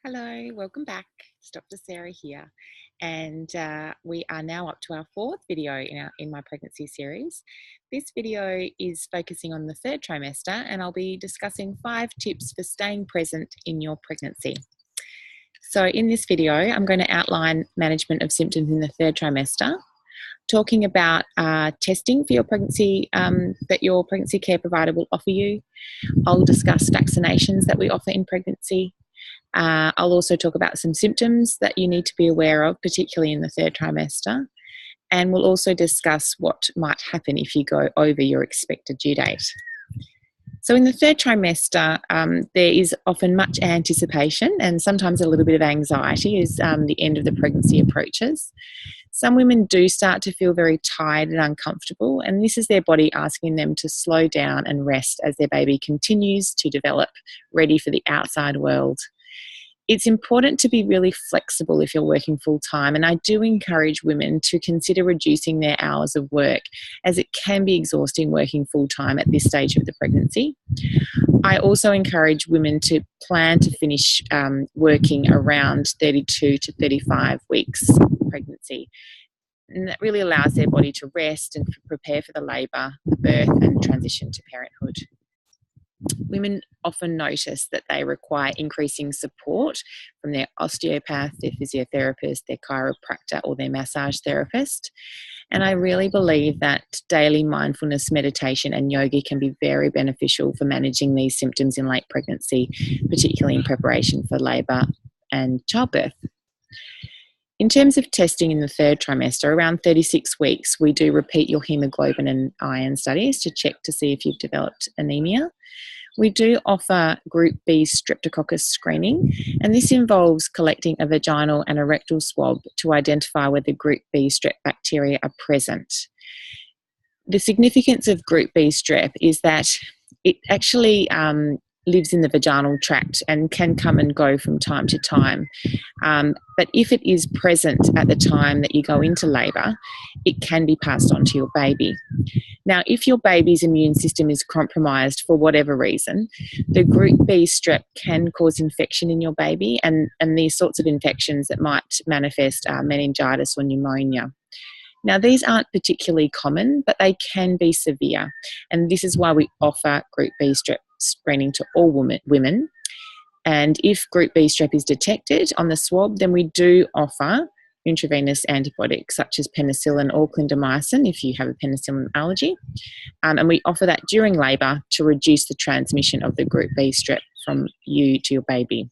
Hello, welcome back. It's Dr. Sarah here, and we are now up to our fourth video in my pregnancy series. This video is focusing on the third trimester, and I'll be discussing 5 tips for staying present in your pregnancy. So in this video, I'm going to outline management of symptoms in the third trimester, talking about testing for your pregnancy that your pregnancy care provider will offer you. I'll discuss vaccinations that we offer in pregnancy. I'll also talk about some symptoms that you need to be aware of, particularly in the third trimester. And we'll also discuss what might happen if you go over your expected due date. So in the third trimester, there is often much anticipation and sometimes a little bit of anxiety as the end of the pregnancy approaches. Some women do start to feel very tired and uncomfortable, and this is their body asking them to slow down and rest as their baby continues to develop, ready for the outside world. It's important to be really flexible if you're working full-time, and I do encourage women to consider reducing their hours of work, as it can be exhausting working full-time at this stage of the pregnancy. I also encourage women to plan to finish working around 32 to 35 weeks pregnancy, and that really allows their body to rest and prepare for the labour, the birth and transition to parenthood. Women often notice that they require increasing support from their osteopath, their physiotherapist, their chiropractor or their massage therapist. And I really believe that daily mindfulness meditation and yoga can be very beneficial for managing these symptoms in late pregnancy, particularly in preparation for labour and childbirth. In terms of testing in the third trimester, around 36 weeks, we do repeat your haemoglobin and iron studies to check to see if you've developed anemia. We do offer Group B streptococcus screening, and this involves collecting a vaginal and a rectal swab to identify whether Group B strep bacteria are present. The significance of Group B strep is that it actually lives in the vaginal tract and can come and go from time to time. But if it is present at the time that you go into labour, it can be passed on to your baby. Now, if your baby's immune system is compromised for whatever reason, the Group B strep can cause infection in your baby, and these sorts of infections that might manifest meningitis or pneumonia. Now, these aren't particularly common, but they can be severe, and this is why we offer Group B strep screening to all women. And if Group B strep is detected on the swab, then we do offer intravenous antibiotics such as penicillin or clindamycin if you have a penicillin allergy. And we offer that during labour to reduce the transmission of the Group B strep from you to your baby.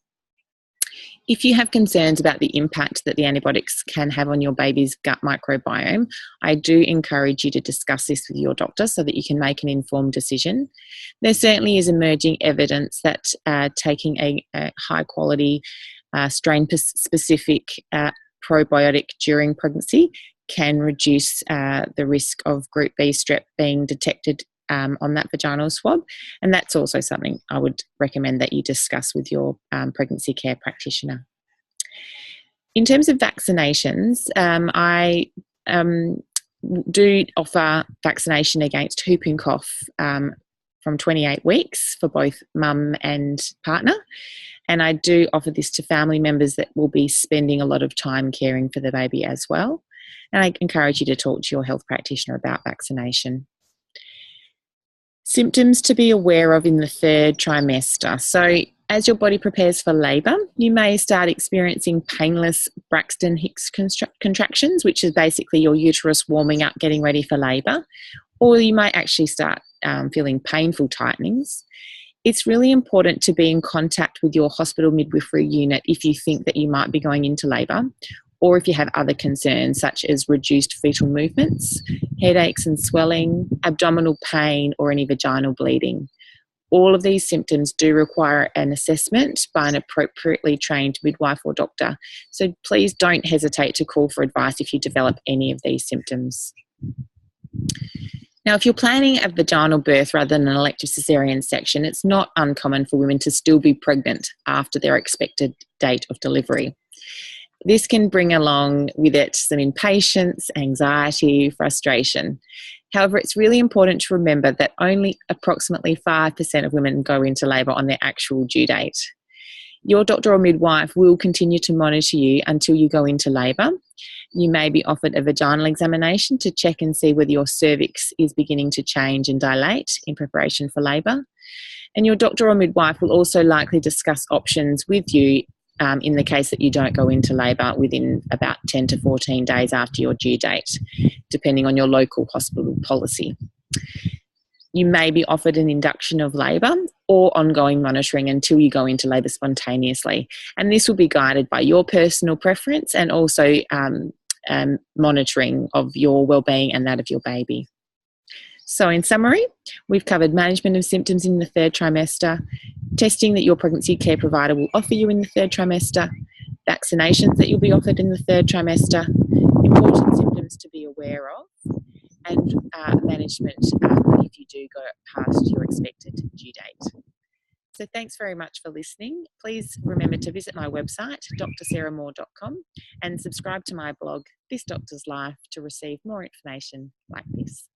If you have concerns about the impact that the antibiotics can have on your baby's gut microbiome, I do encourage you to discuss this with your doctor so that you can make an informed decision. There certainly is emerging evidence that taking a high-quality, strain-specific probiotic during pregnancy can reduce the risk of Group B strep being detected on that vaginal swab, and that's also something I would recommend that you discuss with your pregnancy care practitioner. In terms of vaccinations, I do offer vaccination against whooping cough from 28 weeks for both mum and partner, and I do offer this to family members that will be spending a lot of time caring for the baby as well, and I encourage you to talk to your health practitioner about vaccination. Symptoms to be aware of in the third trimester. So as your body prepares for labour, you may start experiencing painless Braxton Hicks contractions, which is basically your uterus warming up, getting ready for labour, or you might actually start feeling painful tightenings. It's really important to be in contact with your hospital midwifery unit if you think that you might be going into labour, or if you have other concerns such as reduced fetal movements, headaches and swelling, abdominal pain, or any vaginal bleeding. All of these symptoms do require an assessment by an appropriately trained midwife or doctor, so please don't hesitate to call for advice if you develop any of these symptoms. Now, if you're planning a vaginal birth rather than an elective caesarean section, it's not uncommon for women to still be pregnant after their expected date of delivery. This can bring along with it some impatience, anxiety, frustration. However, it's really important to remember that only approximately 5% of women go into labour on their actual due date. Your doctor or midwife will continue to monitor you until you go into labour. You may be offered a vaginal examination to check and see whether your cervix is beginning to change and dilate in preparation for labour. And your doctor or midwife will also likely discuss options with you in the case that you don't go into labour within about 10 to 14 days after your due date, depending on your local hospital policy. You may be offered an induction of labour or ongoing monitoring until you go into labour spontaneously. And this will be guided by your personal preference and also monitoring of your wellbeing and that of your baby. So in summary, we've covered management of symptoms in the third trimester, testing that your pregnancy care provider will offer you in the third trimester, vaccinations that you'll be offered in the third trimester, important symptoms to be aware of, and management if you do go past your expected due date. So thanks very much for listening. Please remember to visit my website, drsarahmoore.com, and subscribe to my blog, This Doctor's Life, to receive more information like this.